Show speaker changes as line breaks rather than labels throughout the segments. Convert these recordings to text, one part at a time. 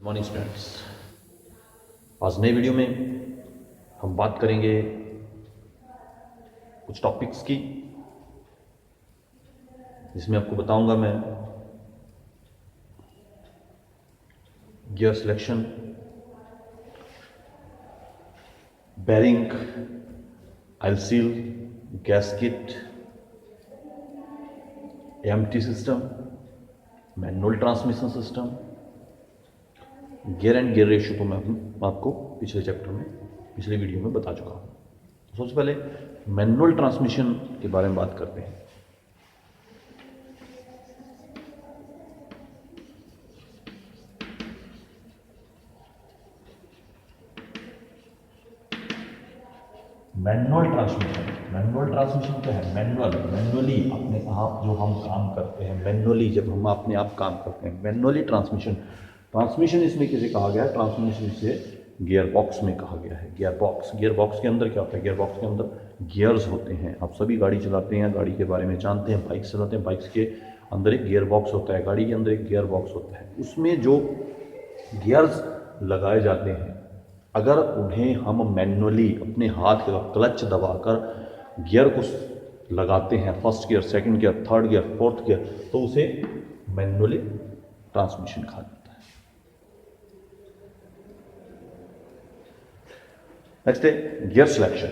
Morning students, आज नए video में हम बात करेंगे कुछ टॉपिक्स की, जिसमें आपको बताऊंगा मैं gear selection, bearing, oil seal, gasket, AMT system, manual transmission system, gear and gear ratio तो मैं आपको पिछले चैप्टर में पिछले वीडियो में बता चुका हूँ। तो सबसे पहले मैनुअल ट्रांसमिशन के बारे में बात करते हैं। मैनुअल ट्रांसमिशन क्या है? मैनुअली अपने आप जो हम काम करते हैं, मैनुअली जब हम अपने आप काम करते हैं, मैनुअली ट्रांसमिशन इसमें किसे कहा गया है? ट्रांसमिशन इसे गियर बॉक्स में कहा गया है। गियर बॉक्स के अंदर क्या होता है? गियर बॉक्स के अंदर गियर्स होते हैं। आप सभी गाड़ी चलाते हैं, गाड़ी के बारे में जानते हैं, बाइक चलाते हैं, बाइक्स के अंदर एक गियर बॉक्स होता है, गाड़ी के अंदर एक गियर बॉक्स होता है। उसमें जो गियर्स लगाए जाते हैं, अगर उन्हें हम मैनुअली अपने हाथ का क्लच दबाकर गियर को लगाते हैं, first gear, second gear, third gear, fourth gear, तो उसे मैनुअली ट्रांसमिशन कहा जाता है। नेक्स्ट है गियर सिलेक्शन।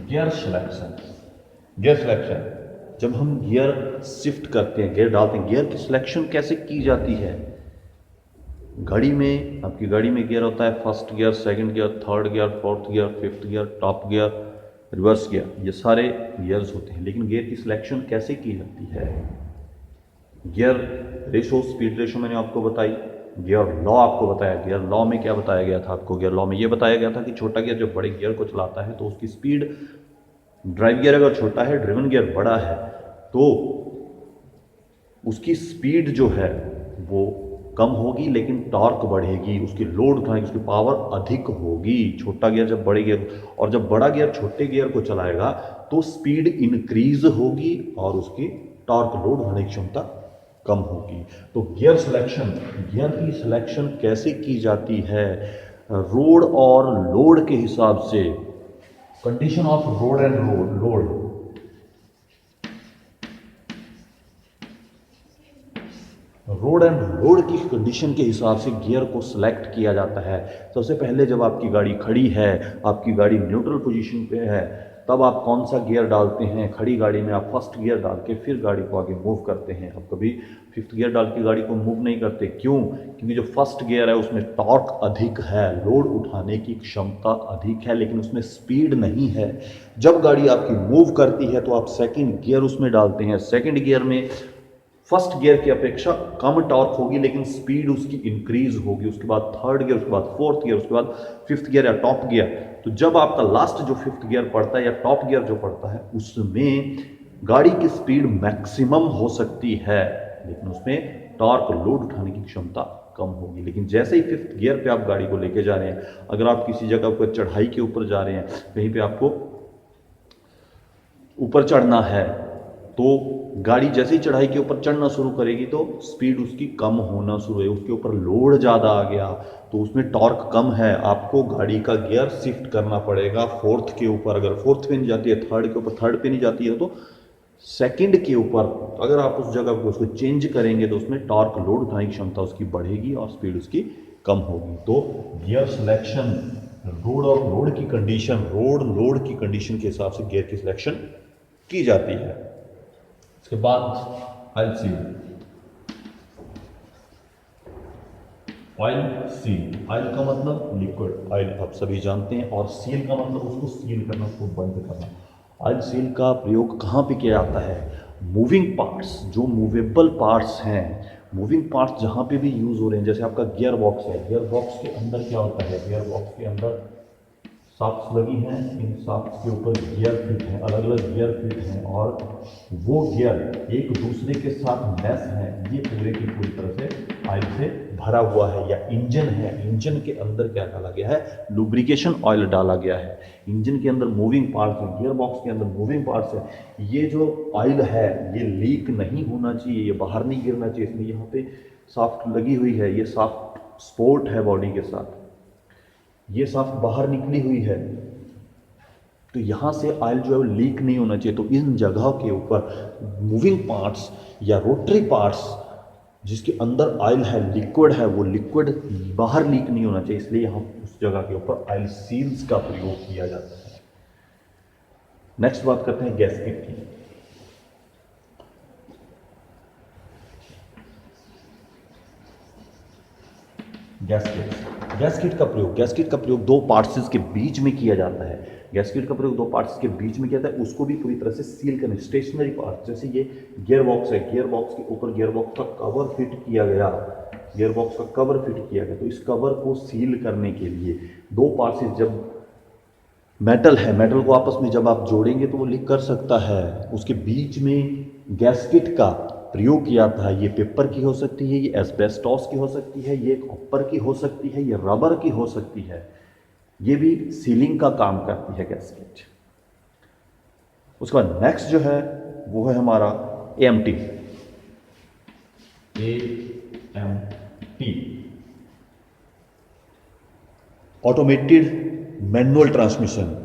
गियर सिलेक्शन जब हम गियर शिफ्ट करते हैं, गियर डालते हैं, गियर की सिलेक्शन कैसे की जाती है? गाड़ी में, आपकी गाड़ी में गियर होता है first gear, second gear, third gear, fourth gear, fifth gear, top gear, reverse gear, ये सारे गियर्स होते हैं। लेकिन गियर की सिलेक्शन कैसे की जाती है? गियर रेशो, स्पीड रेशो मैंने आपको बताई, गियर लॉ आपको बताया। गियर लॉ में क्या बताया गया था आपको? गियर लॉ में ये बताया गया था कि छोटा गियर जब बड़े गियर को चलाता है तो उसकी स्पीड, ड्राइव गियर अगर छोटा है, ड्रिवन गियर बड़ा है, तो उसकी स्पीड जो है वो कम होगी, लेकिन टॉर्क बढ़ेगी, उसकी लोड उठाने की, उसकी पावर अधिक होगी। छोटा गियर जब बड़े गियर, और जब बड़ा गियर छोटे गियर को चलाएगा तो स्पीड इंक्रीज होगी और उसकी टॉर्क, लोड उठाने की क्षमता कम होगी। तो गियर की सिलेक्शन कैसे की जाती है? रोड और लोड के हिसाब से, condition of road and load, की कंडीशन के हिसाब से गियर को सिलेक्ट किया जाता है। सबसे पहले जब आपकी गाड़ी खड़ी है, आपकी गाड़ी न्यूट्रल पोजीशन पे है, तब आप कौन सा गियर डालते हैं? खड़ी गाड़ी में आप फर्स्ट गियर डाल के फिर गाड़ी को आगे मूव करते हैं। आप कभी फिफ्थ गियर डाल के गाड़ी को मूव नहीं करते। क्यों? क्योंकि जो फर्स्ट गियर है उसमें टॉर्क अधिक है, लोड उठाने की क्षमता अधिक है, लेकिन उसमें स्पीड नहीं है। जब गाड़ी आपकी मूव करती है तो आप सेकंड गियर उसमें डालते हैं। सेकंड गियर में फर्स्ट गियर की अपेक्षा कम टॉर्क होगी, लेकिन स्पीड उसकी इंक्रीज होगी। उसके बाद थर्ड गियर, उसके बाद फोर्थ गियर, उसके बाद फिफ्थ गियर या टॉप गियर। तो जब आपका लास्ट जो फिफ्थ गियर पड़ता है या टॉप गियर जो पड़ता है, उसमें गाड़ी की स्पीड मैक्सिमम हो सकती है, लेकिन उसमें टॉर्क, लोड उठाने की क्षमता कम होगी। लेकिन जैसे ही फिफ्थ गियर पे आप गाड़ी को लेके जा रहे हैं, अगर आप किसी जगह पर चढ़ाई के ऊपर जा रहे हैं, कहीं पे आपको ऊपर चढ़ना है, तो गाड़ी जैसे ही चढ़ाई के ऊपर चढ़ना शुरू करेगी तो स्पीड उसकी कम होना शुरू है, उसके ऊपर लोड ज़्यादा आ गया, तो उसमें टॉर्क कम है, आपको गाड़ी का गियर शिफ्ट करना पड़ेगा फोर्थ के ऊपर। अगर फोर्थ पे नहीं जाती है, थर्ड के ऊपर, थर्ड पे नहीं जाती है तो सेकंड के ऊपर। अगर आप उस जगह को उसको चेंज करेंगे तो उसमें टॉर्क, लोड उठाने की क्षमता उसकी बढ़ेगी और स्पीड उसकी कम होगी। तो गियर सिलेक्शन, रोड और लोड की कंडीशन, लोड की कंडीशन के हिसाब से गियर की सिलेक्शन की जाती है। इसके बाद ऑयल सील। ऑयल का मतलब लिक्विड ऑयल, आप सभी जानते हैं, और सील का मतलब उसको सील करना, उसको बंद करना। ऑयल सील का प्रयोग कहाँ पे किया जाता है? मूविंग पार्ट्स, जो मूवेबल पार्ट्स हैं, मूविंग पार्ट्स जहाँ पे भी यूज हो रहे हैं, जैसे आपका गियर बॉक्स है, गियर बॉक्स के अंदर क्या होता है? गियर बॉक्स के अंदर शाफ्ट्स लगी हैं, इन शाफ्ट्स के ऊपर गियर फिट हैं, अलग अलग गियर फिट हैं और वो गियर एक दूसरे के साथ मैच हैं। ये पूरे की पूरी तरह से ऑयल से भरा हुआ है। या इंजन है, इंजन के अंदर क्या डाला गया है, लुब्रिकेशन ऑयल डाला गया है। इंजन के अंदर मूविंग पार्ट्स है, गियर बॉक्स के अंदर मूविंग पार्ट्स है। ये जो ऑयल है ये लीक नहीं होना चाहिए, ये बाहर नहीं गिरना चाहिए, इसलिए यहाँ पे शाफ्ट लगी हुई है। ये शाफ्ट सपोर्ट है बॉडी के साथ, ये शाफ्ट बाहर निकली हुई है, तो यहां से ऑयल जो है लीक नहीं होना चाहिए। तो इन जगह के ऊपर मूविंग पार्ट्स या रोटरी पार्ट्स जिसके अंदर ऑयल है, लिक्विड है, वो लिक्विड बाहर लीक नहीं होना चाहिए, इसलिए यहां उस जगह के ऊपर ऑयल सील्स का प्रयोग किया जाता है। नेक्स्ट बात करते हैं गैस्केट की। गैस्केट का प्रयोग दो पार्ट्स के बीच में किया जाता है। गैस्केट का प्रयोग दो पार्ट्स के बीच में किया जाता है, उसको भी पूरी तरह से सील करने, स्टेशनरी पार्ट जैसे ये गियर बॉक्स है, गियर बॉक्स के ऊपर गियर बॉक्स का कवर फिट किया गया, गियर बॉक्स का कवर फिट किया गया, तो इस कवर को सील करने के लिए दो पार्ट्स, जब मेटल है, मेटल को आपस में जब आप जोड़ेंगे तो वो लीक कर सकता है, उसके बीच में गैस्केट का प्रयोग किया था। ये पेपर की हो सकती है, ये एस्बेस्टॉस की हो सकती है, ये कॉपर की हो सकती है, ये रबर की हो सकती है, ये भी सीलिंग का काम करती है गैस्केट। उसके बाद नेक्स्ट जो है वो है हमारा AMT, automated manual transmission.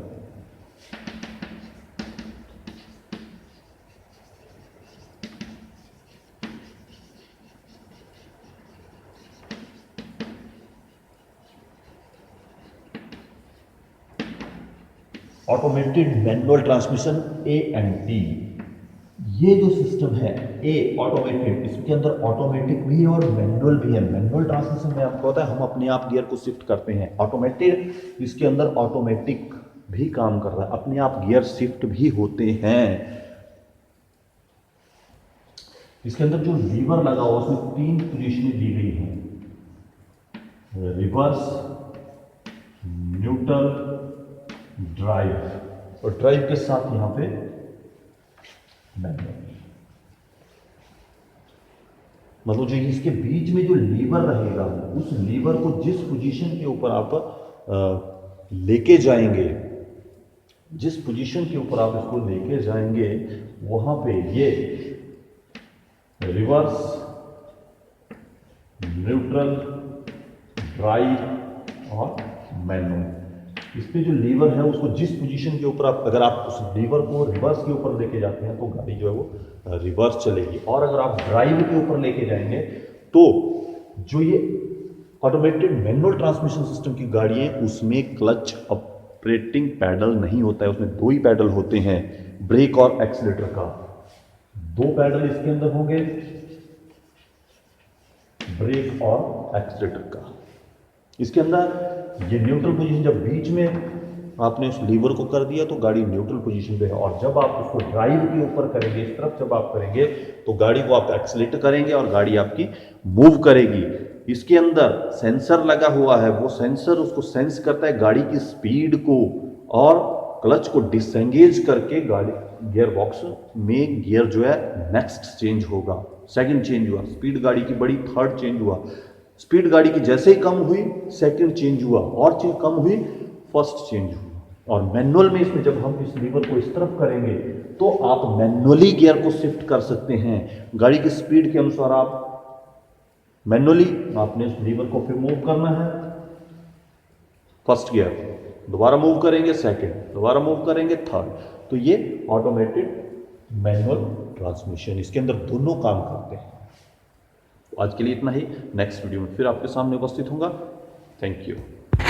Automated manual transmission AMT, ये जो सिस्टम है ऑटोमेटेड, इसके अंदर ऑटोमेटिक भी है और मैनुअल भी है। मैनुअल ट्रांसमिशन में आपको पता है हम अपने आप गियर को शिफ्ट करते हैं। ऑटोमेटेड, इसके अंदर ऑटोमेटिक भी काम कर रहा है, अपने आप गियर शिफ्ट भी होते हैं। इसके अंदर जो लीवर लगा हुआ उसमें 3 पोजीशनें दी गई हैं, रिवर्स, न्यूट्रल, ड्राइव, और ड्राइव के साथ यहां पे मैनुअल। मतलब जो इसके बीच में जो लीवर रहेगा, उस लीवर को जिस पोजीशन के ऊपर आप लेके जाएंगे, जिस पोजीशन के ऊपर आप इसको लेके जाएंगे, वहां पे ये रिवर्स, न्यूट्रल, ड्राइव और मैनुअल, इस पे जो लीवर है उसको जिस पोजीशन के ऊपर आप, अगर आप उस लीवर को रिवर्स के ऊपर लेके जाते हैं तो गाड़ी जो है वो रिवर्स चलेगी, और अगर आप ड्राइव के ऊपर लेके जाएंगे तो जो ये ऑटोमेटेड मैनुअल ट्रांसमिशन सिस्टम की गाड़ी है उसमें क्लच ऑपरेटिंग पैडल नहीं होता है, उसमें 2 ही पैडल होते हैं, ब्रेक और एक्सीलेटर का। 2 पैडल इसके अंदर होंगे, ब्रेक और एक्सीलेटर का। इसके अंदर ये न्यूट्रल पोजीशन, जब बीच में आपने उस लीवर को कर दिया तो गाड़ी न्यूट्रल पोजीशन पे है, और जब आप उसको ड्राइव के ऊपर करेंगे, इस तरफ जब आप करेंगे तो गाड़ी को आप एक्सीलेट करेंगे और गाड़ी आपकी मूव करेगी। इसके अंदर सेंसर लगा हुआ है, वो सेंसर उसको सेंस करता है गाड़ी की स्पीड को, और क्लच को डिसएंगेज करके गाड़ी गियर बॉक्स में गियर जो है नेक्स्ट चेंज होगा, सेकंड चेंज हुआ, स्पीड गाड़ी की बढ़ी, थर्ड चेंज हुआ, स्पीड गाड़ी की जैसे ही कम हुई सेकंड चेंज हुआ, और चीज कम हुई फर्स्ट चेंज हुआ। और मैनुअल में इसमें जब हम इस लीवर को इस तरफ करेंगे तो आप मैनुअली गियर को शिफ्ट कर सकते हैं, गाड़ी की स्पीड के अनुसार आप मैनुअली आपने इस लीवर को फिर मूव करना है, फर्स्ट गियर, दोबारा मूव करेंगे सेकंड, दोबारा मूव करेंगे थर्ड। तो ये ऑटोमेटेड मैनुअल ट्रांसमिशन, इसके अंदर दोनों काम करते हैं। आज के लिए इतना ही, नेक्स्ट वीडियो में फिर आपके सामने उपस्थित होगा। Thank you.